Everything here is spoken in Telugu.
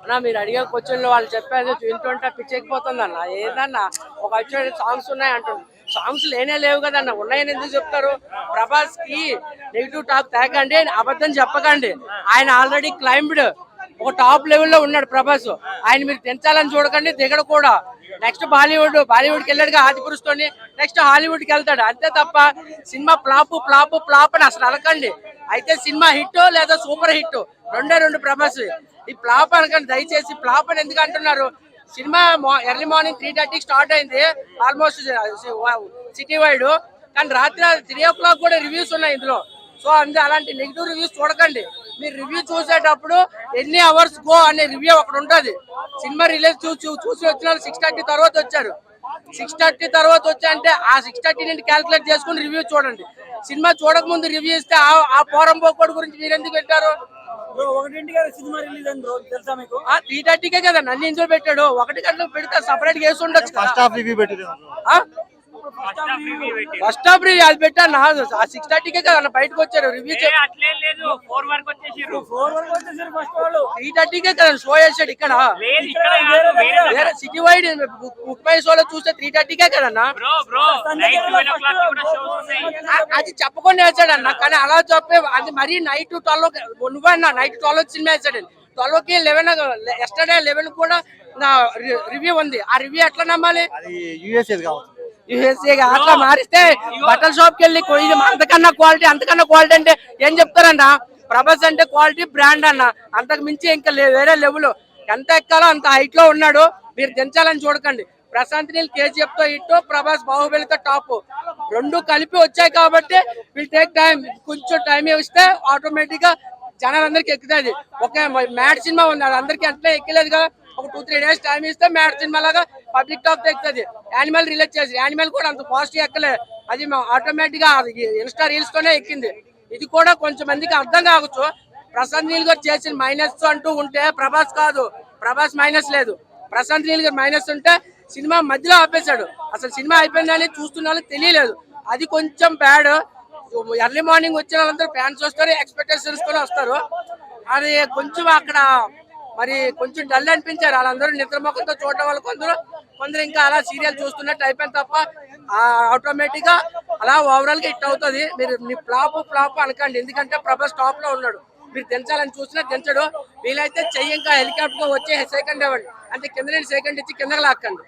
అన్న మీరు అడిగే క్వశ్చన్లు వాళ్ళు చెప్పేది వింటుంటే పిచ్చెక్కిపోతుంది అన్న. ఏందన్నా ఒక వచ్చే సాంగ్స్ ఉన్నాయి అంటుంది, సాంగ్స్ లేనే లేవు కదన్న. ఉన్నాయని ఎందుకు చెప్తారు? ప్రభాస్ కి నెగిటివ్ టాక్ తేకండి, అబద్ధం చెప్పకండి. ఆయన ఆల్రెడీ క్లైంబ్డ్ ఒక టాప్ లెవెల్లో ఉన్నాడు ప్రభాస్. ఆయన మీరు తెంచాలని చూడకండి, దిగడు కూడా. నెక్స్ట్ బాలీవుడ్కి వెళ్ళాడుగా ఆదిపురుస్తోని, నెక్స్ట్ హాలీవుడ్కి వెళ్తాడు అంతే తప్ప సినిమా ఫ్లాప్ ఫ్లాప్ ఫ్లాప్ అని అసలు అనకండి. అయితే సినిమా హిట్ లేదా సూపర్ హిట్ రెండు ప్రభాస్. ఈ ఫ్లాప్ అనకండి దయచేసి. ఫ్లాప్ అని ఎందుకు అంటున్నారు? సినిమా ఎర్లీ మార్నింగ్ 3:30 స్టార్ట్ అయింది ఆల్మోస్ట్ సిటీ వైడ్, కానీ రాత్రి 3 o'clock కూడా రివ్యూస్ ఉన్నాయి ఇందులో. సో అలాంటి నెగిటివ్ రివ్యూస్ చూడకండి. మీరు రివ్యూ చూసేటప్పుడు ఎన్ని అవర్స్ గో అనే రివ్యూ ఒకటి ఉంటుంది. సినిమా రిలీజ్ చూసి వచ్చిన 6:30 తర్వాత వచ్చారు. 6:30 తర్వాత వచ్చాయంటే ఆ 6:30 నుండి క్యాల్కులేట్ చేసుకుని రివ్యూ చూడండి. సినిమా చూడక ముందు రివ్యూ ఇస్తే ఆ పోరం పోకోడు గురించి మీరు ఎందుకు పెట్టారు? 3:30కే కదా నన్ను ఇంట్లో పెట్టాడు. 1 గంటలకు పెడితే సపరేట్ గా వేసి ఉండొచ్చు. ఫస్ట్ హాఫ్ రివ్యూ అది పెట్టాను. 6:30కే కదా బయటకు వచ్చారు. రివ్యూ 3:30కే కదా షో చేశాడు. ఇక్కడ సిటీ వైడ్ 30 షోలో చూస్తే 3:30కే కదన్నా. అది చెప్పకుండా వేసాడు అన్న. కానీ అలా చెప్పే అది మరీ నైట్ 12 నువ్వన్నా నైట్ 12 సినిమా వేసాడు. 12కి 11 ఎస్టర్డే 11 కూడా రివ్యూ ఉంది. ఆ రివ్యూ ఎట్లా నమ్మాలి? యూఎస్ఏ అట్లా మారిస్తే బట్టల షాప్ కి వెళ్ళి అంతకన్నా క్వాలిటీ అంటే ఏం చెప్తారన్న? ప్రభాస్ అంటే క్వాలిటీ బ్రాండ్ అన్న, అంతకు మించి ఇంకా వేరే లెవెల్. ఎంత ఎక్కాలో అంత హైట్ లో ఉన్నాడు. మీరు దించాలని చూడకండి. ప్రశాంత్ నీల్ KGF తో హిట్, ప్రభాస్ బాహుబలితో టాప్, రెండు కలిపి వచ్చాయి కాబట్టి విల్ టేక్ టైం. కొంచెం టైం ఇస్తే ఆటోమేటిక్ గా జనాలందరికి ఎక్కుతుంది. ఒక మ్యాడ్ సినిమా ఉంది, అది అందరికి అట్లా ఎక్కలేదుగా. ఒక 2-3 days టైం ఇస్తే మ్యాడ్ సినిమా లాగా పబ్లిక్ టాక్ ఎక్కుతుంది. యానిమల్ రిలీజ్ చేసి యానిమల్ కూడా అంత ఫాస్ట్ ఎక్కలే, అది ఆటోమేటిక్ గా ఇన్స్టా రీల్స్ తోనే ఎక్కింది. ఇది కూడా కొంచెం మందికి అర్థం కావచ్చు. ప్రశాంత్ నీల్ గారు చేసిన మైనస్ అంటూ ఉంటే ప్రభాస్ కాదు, ప్రభాస్ మైనస్ లేదు. ప్రశాంత్ నీల్ గారు మైనస్ ఉంటే సినిమా మధ్యలో ఆపేశాడు. అసలు సినిమా అయిపోయిందని చూస్తున్న వాళ్ళకి తెలియలేదు. అది కొంచెం బ్యాడ్. ఎర్లీ మార్నింగ్ వచ్చిన వాళ్ళందరూ ఫ్యాన్స్ వస్తారు, ఎక్స్పెక్టేషన్స్ కూడా వస్తారు. అది కొంచెం అక్కడ మరి కొంచెం డల్ అనిపించారు. వాళ్ళందరూ నిద్రమొఖంతో చూడడం వల్ల కొందరు ఇంకా అలా సీరియల్ చూస్తున్నట్టు అయిపోయింది తప్ప ఆటోమేటిక్ గా అలా ఓవరాల్ గా హిట్ అవుతుంది. మీరు ఫ్లాప్ అనకండి, ఎందుకంటే ప్రభాస్ టాప్ లో ఉన్నాడు. మీరు దించాలని చూసినా దించడు. వీలైతే చెయ్యి ఇంకా హెలికాప్టర్ వచ్చి సెకండ్ ఇవ్వండి, అంటే కింద నుండి సెకండ్ ఇచ్చి కిందకి లాక్కండి.